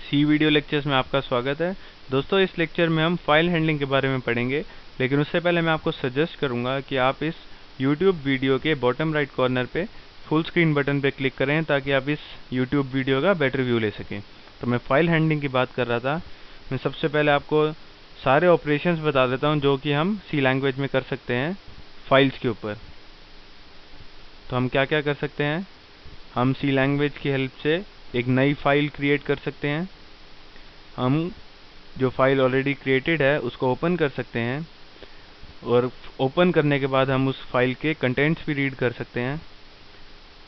सी video lectures में आपका स्वागत है। दोस्तों, इस लेक्चर में हम फाइल हैंडलिंग के बारे में पढ़ेंगे, लेकिन उससे पहले मैं आपको सजेस्ट करूंगा कि आप इस YouTube वीडियो के बॉटम राइट कॉर्नर पे फुल स्क्रीन बटन पे क्लिक करें ताकि आप इस YouTube वीडियो का बेटर व्यू ले सकें। तो मैं फाइल हैंडलिंग की बात कर रहा था। मैं सबसे पहले आपको सारे ऑपरेशंस बता देता हूँ जो कि हम सी लैंग्वेज में कर सकते हैं फाइल्स के ऊपर। तो हम क्या क्या कर सकते हैं, हम सी लैंग्वेज की हेल्प से एक नई फाइल क्रिएट कर सकते हैं। हम जो फाइल ऑलरेडी क्रिएटेड है उसको ओपन कर सकते हैं, और ओपन करने के बाद हम उस फाइल के कंटेंट्स भी रीड कर सकते हैं,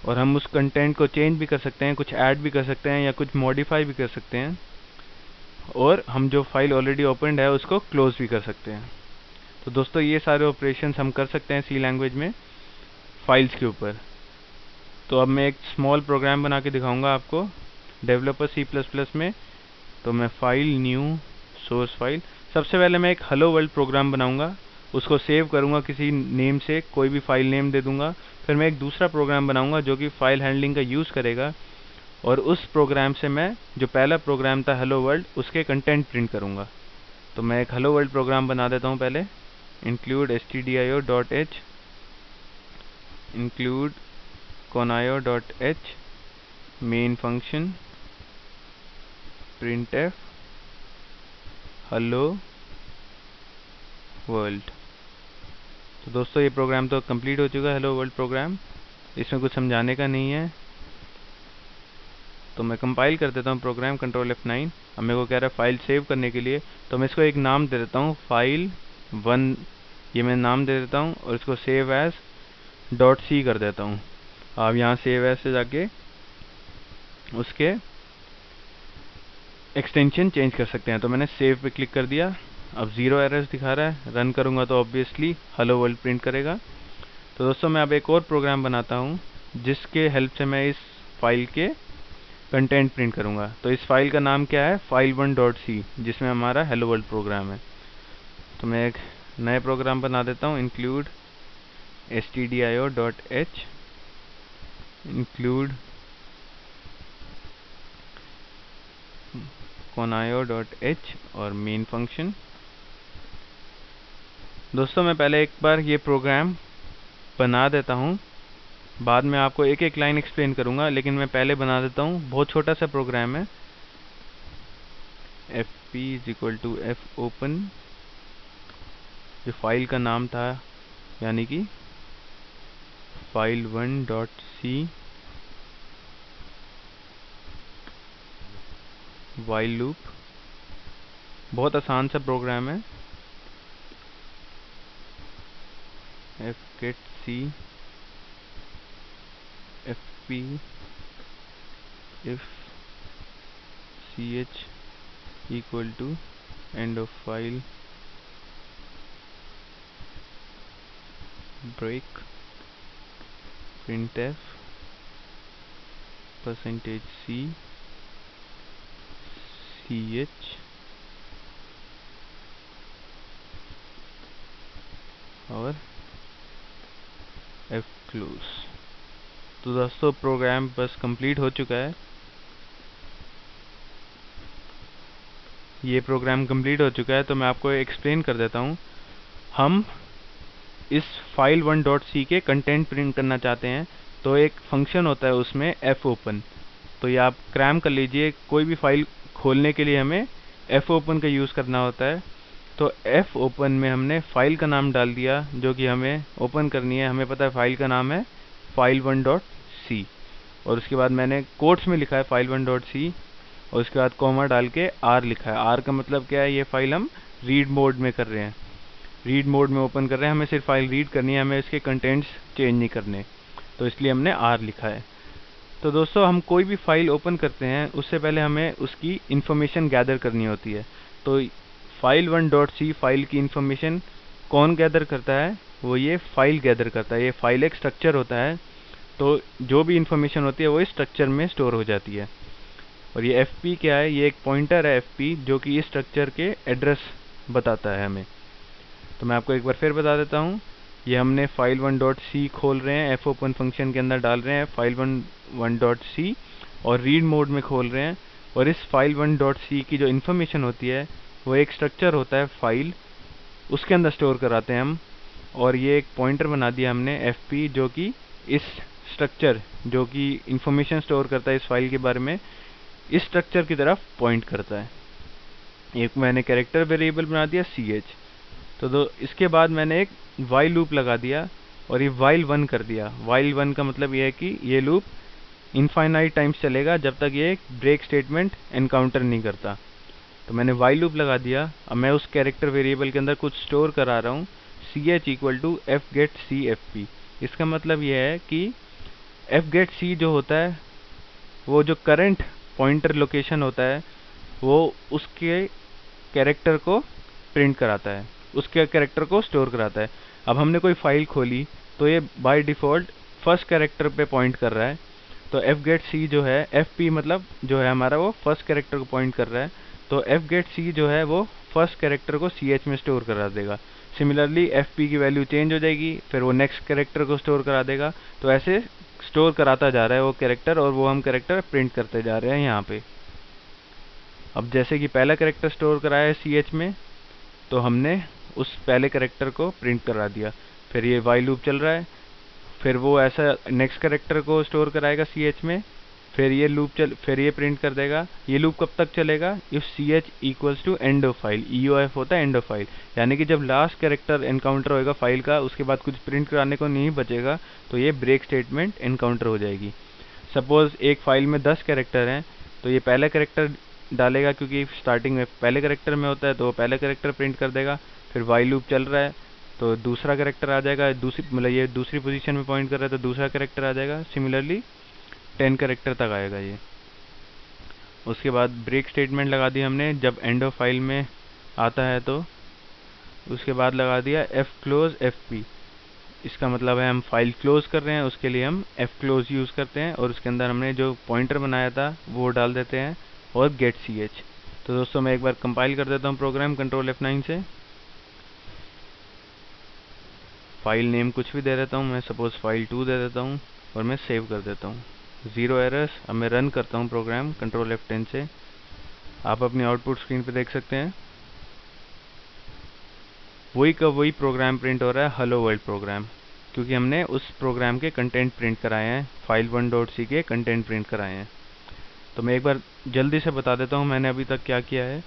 और हम उस कंटेंट को चेंज भी कर सकते हैं, कुछ ऐड भी कर सकते हैं या कुछ मॉडिफाई भी कर सकते हैं, और हम जो फाइल ऑलरेडी ओपनड है उसको क्लोज भी कर सकते हैं। तो दोस्तों, ये सारे ऑपरेशंस हम कर सकते हैं सी लैंग्वेज में फाइल्स के ऊपर। तो अब मैं एक स्मॉल प्रोग्राम बना के दिखाऊंगा आपको डेवलपर C++ में। तो मैं फाइल न्यू सोर्स फाइल, सबसे पहले मैं एक हेलो वर्ल्ड प्रोग्राम बनाऊंगा, उसको सेव करूंगा किसी नेम से, कोई भी फाइल नेम दे दूंगा। फिर मैं एक दूसरा प्रोग्राम बनाऊंगा जो कि फाइल हैंडलिंग का यूज़ करेगा, और उस प्रोग्राम से मैं जो पहला प्रोग्राम था हेलो वर्ल्ड उसके कंटेंट प्रिंट करूंगा। तो मैं एक हेलो वर्ल्ड प्रोग्राम बना देता हूँ पहले। Include stdio.h, include conio.h, main function printf hello world. तो दोस्तों, ये प्रोग्राम तो कंप्लीट हो चुका है, हेलो वर्ल्ड प्रोग्राम। इसमें कुछ समझाने का नहीं है, तो मैं कंपाइल कर देता हूँ प्रोग्राम, कंट्रोल F9। अब मेरे को कह रहा है फाइल सेव करने के लिए, तो मैं इसको एक नाम दे देता हूँ file1, ये मैं नाम दे देता हूँ, और इसको सेव एज .c कर देता हूँ। आप यहाँ सेव एज से जाके उसके एक्सटेंशन चेंज कर सकते हैं। तो मैंने सेव पे क्लिक कर दिया। अब 0 एरर्स दिखा रहा है, रन करूँगा तो ऑब्वियसली हेलो वर्ल्ड प्रिंट करेगा। तो दोस्तों, मैं अब एक और प्रोग्राम बनाता हूँ जिसके हेल्प से मैं इस फाइल के कंटेंट प्रिंट करूँगा। तो इस फाइल का नाम क्या है, file1.c, जिसमें हमारा हेलो वर्ल्ड प्रोग्राम है। तो मैं एक नए प्रोग्राम बना देता हूँ, इंक्लूड stdio.h, इंक्लूड conio.h और मेन फंक्शन। दोस्तों, मैं पहले एक बार ये प्रोग्राम बना देता हूँ, बाद में आपको एक एक लाइन एक्सप्लेन करूँगा, लेकिन मैं पहले बना देता हूँ। बहुत छोटा सा प्रोग्राम है। fp fopen, जो फाइल का नाम था, यानी कि file1.c while लूप। बहुत आसान सा प्रोग्राम है। fget c fp if ch equal to end of file break printf %c ch और f close। तो दोस्तों, प्रोग्राम बस कंप्लीट हो चुका है। ये प्रोग्राम कंप्लीट हो चुका है, तो मैं आपको एक्सप्लेन कर देता हूँ। हम इस file1.c के कंटेंट प्रिंट करना चाहते हैं, तो एक फंक्शन होता है उसमें fopen। तो ये आप क्रैम कर लीजिए, कोई भी फाइल खोलने के लिए हमें fopen का यूज़ करना होता है। तो fopen में हमने फाइल का नाम डाल दिया जो कि हमें ओपन करनी है। हमें पता है फाइल का नाम है file1.c, और उसके बाद मैंने कोट्स में लिखा है file1.c, और उसके बाद कॉमा डाल के r लिखा है। r का मतलब क्या है, ये फाइल हम रीड मोड में कर रहे हैं, रीड मोड में ओपन कर रहे हैं। हमें सिर्फ फाइल रीड करनी है, हमें इसके कंटेंट्स चेंज नहीं करने, तो इसलिए हमने r लिखा है। तो दोस्तों, हम कोई भी फाइल ओपन करते हैं उससे पहले हमें उसकी इन्फॉर्मेशन गैदर करनी होती है। तो file1.c फाइल की इन्फॉर्मेशन कौन गैदर करता है, वो ये फाइल गैदर करता है। ये फाइल एक स्ट्रक्चर होता है, तो जो भी इन्फॉर्मेशन होती है वो इस स्ट्रक्चर में स्टोर हो जाती है। और ये fp क्या है, ये एक पॉइंटर है fp, जो कि इस स्ट्रक्चर के एड्रेस बताता है हमें। तो मैं आपको एक बार फिर बता देता हूँ। ये हमने file1.c खोल रहे हैं, fopen फंक्शन के अंदर डाल रहे हैं file1.c, और रीड मोड में खोल रहे हैं। और इस file1.c की जो इन्फॉर्मेशन होती है वो एक स्ट्रक्चर होता है फाइल, उसके अंदर स्टोर कराते हैं हम। और ये एक पॉइंटर बना दिया हमने fp, जो कि इस स्ट्रक्चर जो कि इन्फॉर्मेशन स्टोर करता है इस फाइल के बारे में, इस स्ट्रक्चर की तरफ पॉइंट करता है। एक मैंने कैरेक्टर वेरिएबल बना दिया ch। तो इसके बाद मैंने एक वाइल लूप लगा दिया और ये वाइल 1 कर दिया। वाइल 1 का मतलब ये है कि ये लूप इनफाइनाइट टाइम्स चलेगा जब तक ये ब्रेक स्टेटमेंट एनकाउंटर नहीं करता। तो मैंने वाइल लूप लगा दिया। अब मैं उस कैरेक्टर वेरिएबल के अंदर कुछ स्टोर करा रहा हूँ, ch इक्वल टू fgetcfp। इसका मतलब ये है कि fgetc जो होता है वो जो करंट पॉइंटर लोकेशन होता है वो उसके कैरेक्टर को प्रिंट कराता है, उसके कैरेक्टर को स्टोर कराता है। अब हमने कोई फाइल खोली तो ये बाय डिफ़ॉल्ट फर्स्ट कैरेक्टर पे पॉइंट कर रहा है। तो fgetc जो है, fp मतलब जो है हमारा, वो फर्स्ट कैरेक्टर को पॉइंट कर रहा है। तो fgetc जो है वो फर्स्ट कैरेक्टर को ch में स्टोर करा देगा। सिमिलरली fp की वैल्यू चेंज हो जाएगी, फिर वो नेक्स्ट कैरेक्टर को स्टोर करा देगा। तो ऐसे स्टोर कराता जा रहा है वो कैरेक्टर, और वो हम कैरेक्टर प्रिंट करते जा रहे हैं यहाँ पे। अब जैसे कि पहला कैरेक्टर स्टोर कराया है ch में, तो हमने उस पहले कैरेक्टर को प्रिंट करा दिया। फिर ये वाइल लूप चल रहा है, फिर वो ऐसा नेक्स्ट कैरेक्टर को स्टोर कराएगा ch में, फिर ये प्रिंट कर देगा। ये लूप कब तक चलेगा? If ch equals to end of file. EOF होता है एंड ऑफ फाइल, यानी कि जब लास्ट कैरेक्टर एनकाउंटर होएगा फाइल का, उसके बाद कुछ प्रिंट कराने को नहीं बचेगा, तो ये ब्रेक स्टेटमेंट एनकाउंटर हो जाएगी। सपोज एक फाइल में 10 कैरेक्टर हैं, तो ये पहला कैरेक्टर डालेगा, क्योंकि स्टार्टिंग में पहले कैरेक्टर में होता है, तो वो पहला कैरेक्टर प्रिंट कर देगा। फिर वाइल लूप चल रहा है तो दूसरा कैरेक्टर आ जाएगा, मतलब ये दूसरी पोजीशन में पॉइंट कर रहा है तो दूसरा कैरेक्टर आ जाएगा। सिमिलरली 10 कैरेक्टर तक आएगा ये। उसके बाद ब्रेक स्टेटमेंट लगा दिया हमने जब एंड ऑफ फाइल में आता है, तो उसके बाद लगा दिया fclose fp। इसका मतलब है हम फाइल क्लोज कर रहे हैं, उसके लिए हम fclose यूज़ करते हैं, और उसके अंदर हमने जो पॉइंटर बनाया था वो डाल देते हैं, और getch। तो दोस्तों मैं एक बार कंपाइल कर देता हूँ प्रोग्राम कंट्रोल F9 से। फाइल नेम कुछ भी दे देता हूँ, मैं सपोज फाइल 2 दे देता हूँ, और मैं सेव कर देता हूँ। 0 एरर्स। अब मैं रन करता हूँ प्रोग्राम कंट्रोल F10 से। आप अपनी आउटपुट स्क्रीन पे देख सकते हैं वही का वही प्रोग्राम प्रिंट हो रहा है, हेलो वर्ल्ड प्रोग्राम, क्योंकि हमने उस प्रोग्राम के कंटेंट प्रिंट कराए हैं, file1.c के कंटेंट प्रिंट कराए हैं। तो मैं एक बार जल्दी से बता देता हूँ मैंने अभी तक क्या किया है।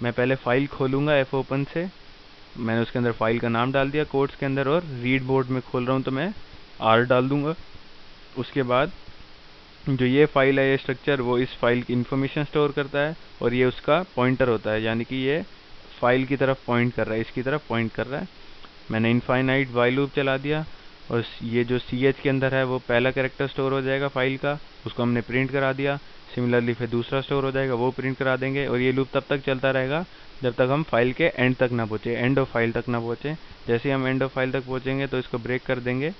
मैं पहले फाइल खोलूँगा fopen से, मैंने उसके अंदर फाइल का नाम डाल दिया कोड्स के अंदर, और रीड मोड में खोल रहा हूँ तो मैं R डाल दूँगा। उसके बाद जो ये फाइल है, ये स्ट्रक्चर, वो इस फाइल की इन्फॉर्मेशन स्टोर करता है, और ये उसका पॉइंटर होता है, यानी कि ये फाइल की तरफ पॉइंट कर रहा है, इसकी तरफ पॉइंट कर रहा है। मैंने इनफाइनाइट वाइल लूप चला दिया, और ये जो ch के अंदर है वो पहला कैरेक्टर स्टोर हो जाएगा फाइल का, उसको हमने प्रिंट करा दिया। सिमिलरली फिर दूसरा स्टोर हो जाएगा, वो प्रिंट करा देंगे, और ये लूप तब तक चलता रहेगा जब तक हम फाइल के एंड तक ना पहुँचे, एंड ऑफ फाइल तक ना पहुँचे। जैसे हम एंड ऑफ फाइल तक पहुँचेंगे तो इसको ब्रेक कर देंगे।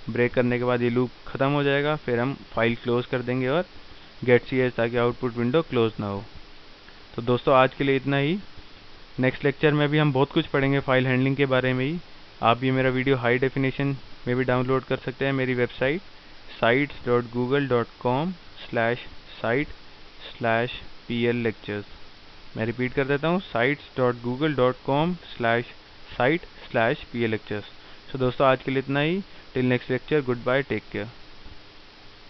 ब्रेक करने के बाद ये लूप ख़त्म हो जाएगा, फिर हम फाइल क्लोज कर देंगे और getch, ताकि आउटपुट विंडो क्लोज ना हो। तो दोस्तों आज के लिए इतना ही। नेक्स्ट लेक्चर में भी हम बहुत कुछ पढ़ेंगे फाइल हैंडलिंग के बारे में ही। आप ये मेरा वीडियो हाई डेफिनेशन में भी डाउनलोड कर सकते हैं मेरी वेबसाइट sites.google.com/site/pl lectures। मैं रिपीट कर देता हूँ, sites.google.com/site/pl lectures। तो दोस्तों आज के लिए इतना ही। Till next lecture, goodbye, take care.